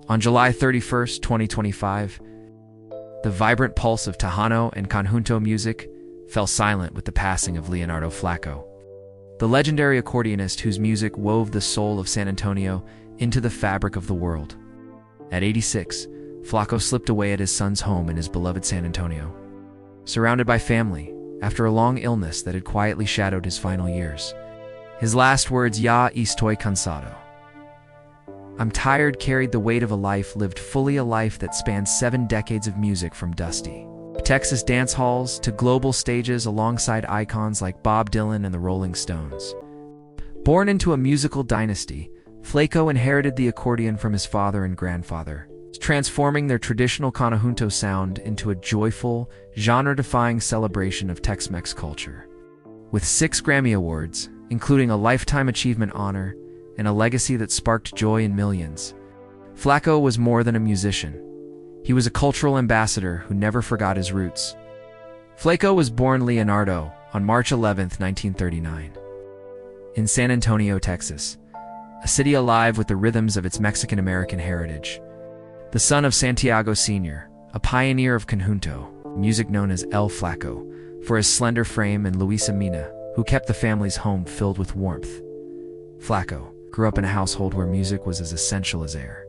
On July 31st, 2025, the vibrant pulse of Tejano and conjunto music fell silent with the passing of Leonardo Flaco, the legendary accordionist whose music wove the soul of San Antonio into the fabric of the world. At 86, Flaco slipped away at his son's home in his beloved San Antonio, surrounded by family, after a long illness that had quietly shadowed his final years. His last words, "Ya estoy cansado. I'm tired," carried the weight of a life lived fully, a life that spanned 7 decades of music from dusty Texas dance halls to global stages alongside icons like Bob Dylan and the Rolling Stones. Born into a musical dynasty, Flaco inherited the accordion from his father and grandfather, transforming their traditional conjunto sound into a joyful, genre-defying celebration of Tex-Mex culture. With 6 Grammy Awards, including a Lifetime Achievement honor and a legacy that sparked joy in millions, Flaco was more than a musician. He was a cultural ambassador who never forgot his roots. Flaco was born Leonardo on March 11, 1939, in San Antonio, Texas, a city alive with the rhythms of its Mexican-American heritage. The son of Santiago Sr., a pioneer of conjunto music known as El Flaco, for his slender frame, and Luisa Mina, who kept the family's home filled with warmth. Flaco grew up in a household where music was as essential as air.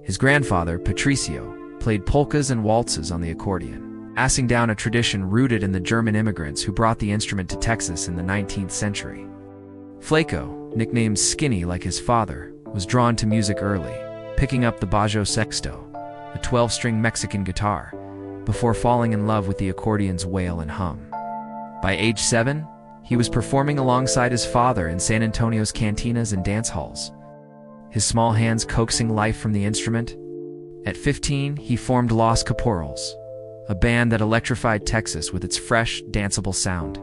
His grandfather, Patricio, played polkas and waltzes on the accordion, passing down a tradition rooted in the German immigrants who brought the instrument to Texas in the 19th century. Flaco, nicknamed Skinny like his father, was drawn to music early, picking up the bajo sexto, a 12-string Mexican guitar, before falling in love with the accordion's wail and hum. By age 7, he was performing alongside his father in San Antonio's cantinas and dance halls, his small hands coaxing life from the instrument. At 15, he formed Los Caporals, a band that electrified Texas with its fresh, danceable sound.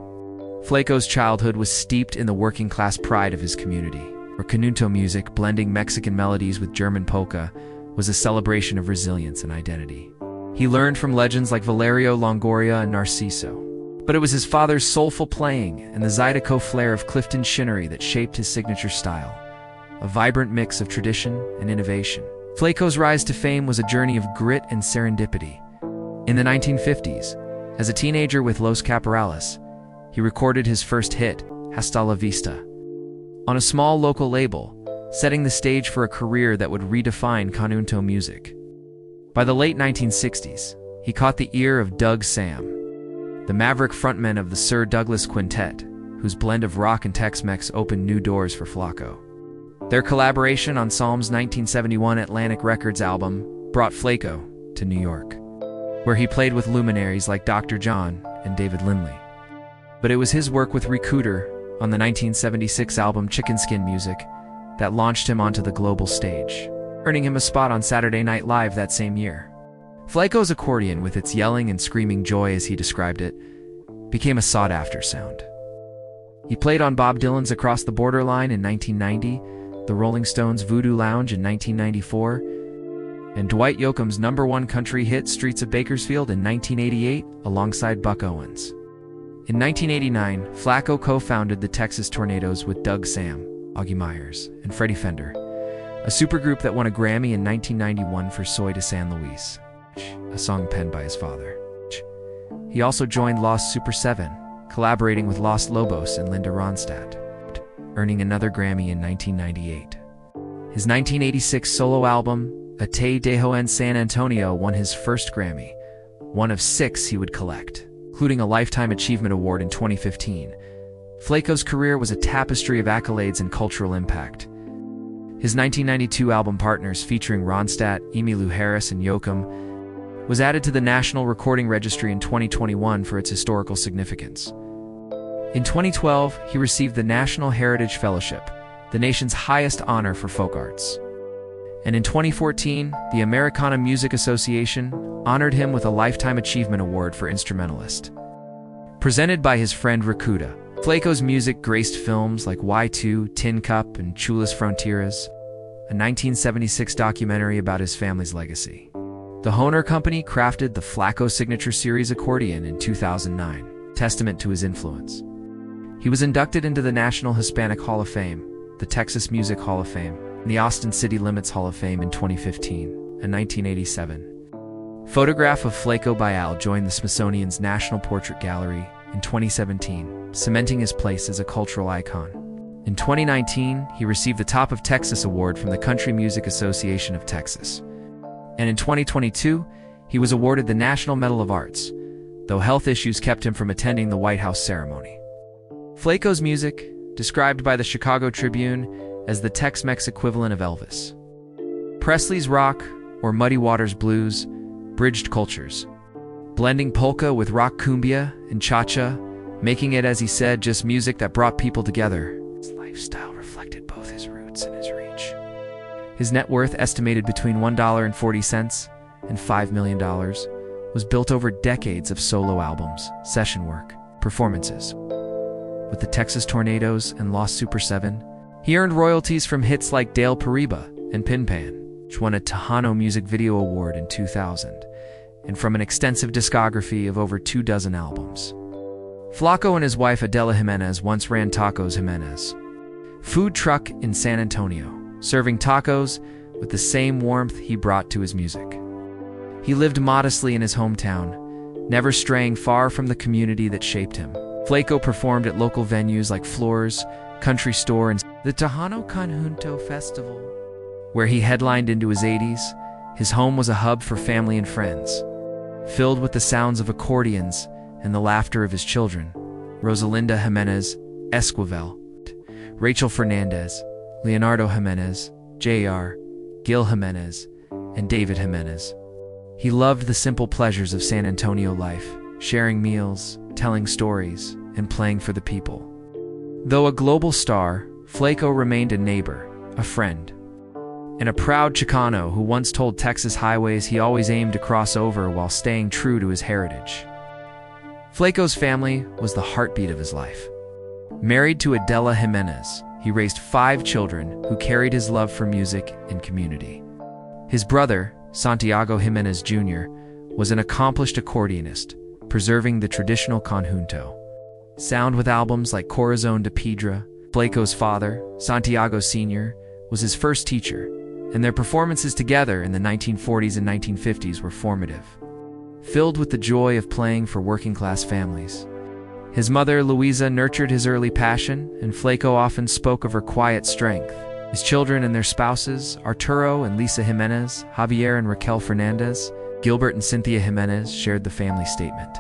Flaco's childhood was steeped in the working-class pride of his community, where conjunto music, blending Mexican melodies with German polka, was a celebration of resilience and identity. He learned from legends like Valerio Longoria and Narciso, but it was his father's soulful playing and the Zydeco flair of Clifton Shinnery that shaped his signature style, a vibrant mix of tradition and innovation. Flaco's rise to fame was a journey of grit and serendipity. In the 1950s, as a teenager with Los Caporales, he recorded his first hit, Hasta la Vista, on a small local label, setting the stage for a career that would redefine conjunto music. By the late 1960s, he caught the ear of Doug Sam, the maverick frontman of the Sir Douglas Quintet, whose blend of rock and Tex-Mex opened new doors for Flaco. Their collaboration on Psalm's 1971 Atlantic Records album brought Flaco to New York, where he played with luminaries like Dr. John and David Lindley. But it was his work with Recruiter on the 1976 album Chicken Skin Music that launched him onto the global stage, earning him a spot on Saturday Night Live that same year. Flaco's accordion, with its yelling and screaming joy as he described it, became a sought-after sound. He played on Bob Dylan's Across the Borderline in 1990, the Rolling Stones' Voodoo Lounge in 1994, and Dwight Yoakam's #1 country hit Streets of Bakersfield in 1988 alongside Buck Owens. In 1989, Flaco co-founded the Texas Tornadoes with Doug Sam, Augie Myers, and Freddie Fender, a supergroup that won a Grammy in 1991 for Soy de San Luis, a song penned by his father. He also joined Los Super 7, collaborating with Los Lobos and Linda Ronstadt, earning another Grammy in 1998. His 1986 solo album, A Te Dejo en San Antonio, won his first Grammy, one of 6 he would collect, including a Lifetime Achievement Award in 2015. Flaco's career was a tapestry of accolades and cultural impact. His 1992 album Partners, featuring Ronstadt, Emmylou Harris, and Yoakam, was added to the National Recording Registry in 2021 for its historical significance. In 2012, he received the National Heritage Fellowship, the nation's highest honor for folk arts. And in 2014, the Americana Music Association honored him with a Lifetime Achievement Award for Instrumentalist. Presented by his friend Recruta, Flaco's music graced films like Y2, Tin Cup, and Chulas Fronteras, a 1976 documentary about his family's legacy. The Hohner Company crafted the Flaco Signature Series accordion in 2009, testament to his influence. He was inducted into the National Hispanic Hall of Fame, the Texas Music Hall of Fame, and the Austin City Limits Hall of Fame in 2015. in 1987. Photograph of Flaco Jiménez joined the Smithsonian's National Portrait Gallery in 2017, cementing his place as a cultural icon. In 2019, he received the Top of Texas Award from the Country Music Association of Texas. And in 2022, he was awarded the National Medal of Arts, though health issues kept him from attending the White House ceremony. Flaco's music, described by the Chicago Tribune as the Tex-Mex equivalent of Elvis. Presley's rock, or Muddy Waters blues, bridged cultures, blending polka with rock cumbia and cha-cha, making it, as he said, just music that brought people together. His lifestyle reflected both his roots and his reach. His net worth, estimated between $1.40 and $5 million, was built over decades of solo albums, session work, performances. With the Texas Tornadoes and Lost Super 7, he earned royalties from hits like Dale Pariba and Pin Pan, which won a Tejano Music Video Award in 2000, and from an extensive discography of over 24 albums. Flaco and his wife Adela Jimenez once ran Tacos Jimenez, food truck in San Antonio, serving tacos with the same warmth he brought to his music. He lived modestly in his hometown, never straying far from the community that shaped him. Flaco performed at local venues like Floors, Country Store, and the Tejano Conjunto Festival, where he headlined into his 80s. His home was a hub for family and friends, filled with the sounds of accordions and the laughter of his children, Rosalinda Jimenez, Esquivel, Rachel Fernandez, Leonardo Jimenez, J.R., Gil Jimenez, and David Jimenez. He loved the simple pleasures of San Antonio life, sharing meals, telling stories, and playing for the people. Though a global star, Flaco remained a neighbor, a friend, and a proud Chicano who once told Texas highways he always aimed to cross over while staying true to his heritage. Flaco's family was the heartbeat of his life. Married to Adela Jimenez, he raised 5 children who carried his love for music and community. His brother, Santiago Jimenez Jr., was an accomplished accordionist, preserving the traditional conjunto sound with albums like Corazon de Piedra. Flaco's father, Santiago Sr., was his first teacher, and their performances together in the 1940s and 1950s were formative, filled with the joy of playing for working-class families. His mother, Luisa, nurtured his early passion, and Flaco often spoke of her quiet strength. His children and their spouses, Arturo and Lisa Jimenez, Javier and Raquel Fernandez, Gilbert and Cynthia Jimenez, shared the family statement.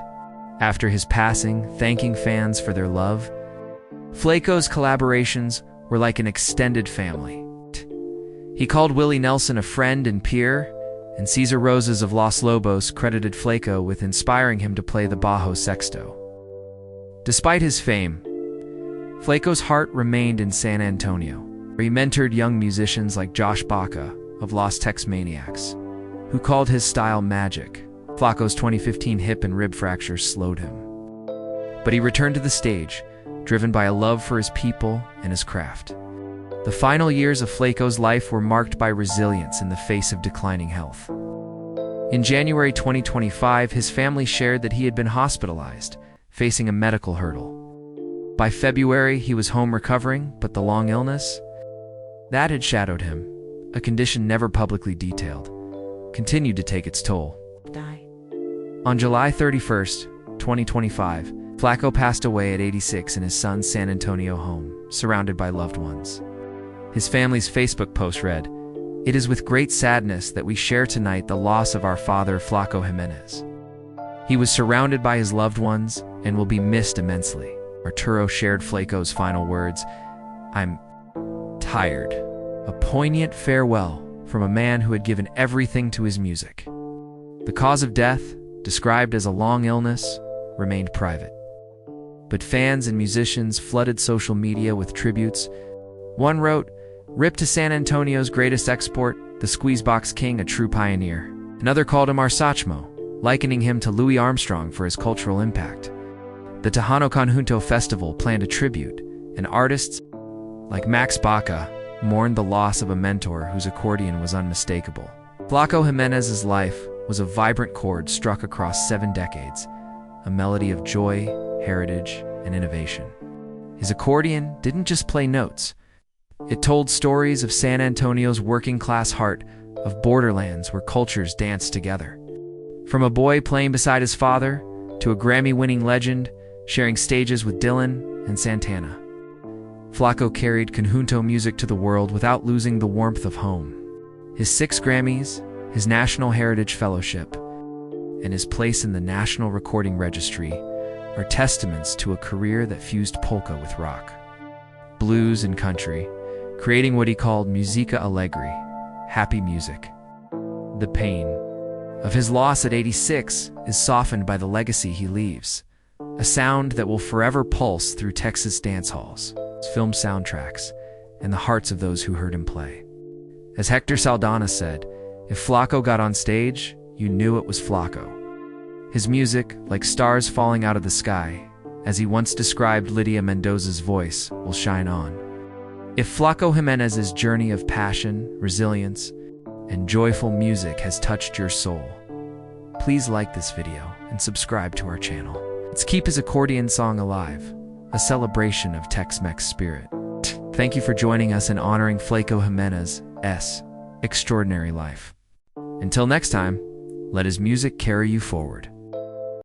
After his passing, thanking fans for their love, Flaco's collaborations were like an extended family. He called Willie Nelson a friend and peer, and Cesar Rosas of Los Lobos credited Flaco with inspiring him to play the bajo sexto. Despite his fame, Flaco's heart remained in San Antonio, where he mentored young musicians like Josh Baca of Los Tex-Maniacs, who called his style magic. Flaco's 2015 hip and rib fracture slowed him, but he returned to the stage, driven by a love for his people and his craft. The final years of Flaco's life were marked by resilience in the face of declining health. In January 2025, his family shared that he had been hospitalized, facing a medical hurdle. By February, he was home recovering, but the long illness that had shadowed him, a condition never publicly detailed, continued to take its toll. On July 31st, 2025, Flaco passed away at 86 in his son's San Antonio home, surrounded by loved ones. His family's Facebook post read, "It is with great sadness that we share tonight the loss of our father, Flaco Jiménez. He was surrounded by his loved ones and will be missed immensely." Arturo shared Flaco's final words, "I'm tired." A poignant farewell from a man who had given everything to his music. The cause of death, described as a long illness, remained private. But fans and musicians flooded social media with tributes. One wrote, "Rip to San Antonio's greatest export, the Squeezebox King, a true pioneer." Another called him Arsachmo, likening him to Louis Armstrong for his cultural impact. The Tejano Conjunto Festival planned a tribute, and artists like Max Baca mourned the loss of a mentor whose accordion was unmistakable. Flaco Jimenez's life was a vibrant chord struck across 7 decades, a melody of joy, heritage, and innovation. His accordion didn't just play notes. It told stories of San Antonio's working-class heart, of borderlands where cultures danced together. From a boy playing beside his father to a Grammy-winning legend sharing stages with Dylan and Santana, Flaco carried conjunto music to the world without losing the warmth of home. His 6 Grammys, his National Heritage Fellowship, and his place in the National Recording Registry are testaments to a career that fused polka with rock, blues, and country, creating what he called musica allegri, happy music. The pain of his loss at 86 is softened by the legacy he leaves, a sound that will forever pulse through Texas dance halls, film soundtracks, and the hearts of those who heard him play. As Hector Saldana said, if Flaco got on stage, you knew it was Flaco. His music, like stars falling out of the sky, as he once described Lydia Mendoza's voice, will shine on. If Flaco Jiménez's journey of passion, resilience, and joyful music has touched your soul, please like this video and subscribe to our channel. Let's keep his accordion song alive, a celebration of Tex-Mex spirit. Thank you for joining us in honoring Flaco Jiménez's extraordinary life. Until next time, let his music carry you forward.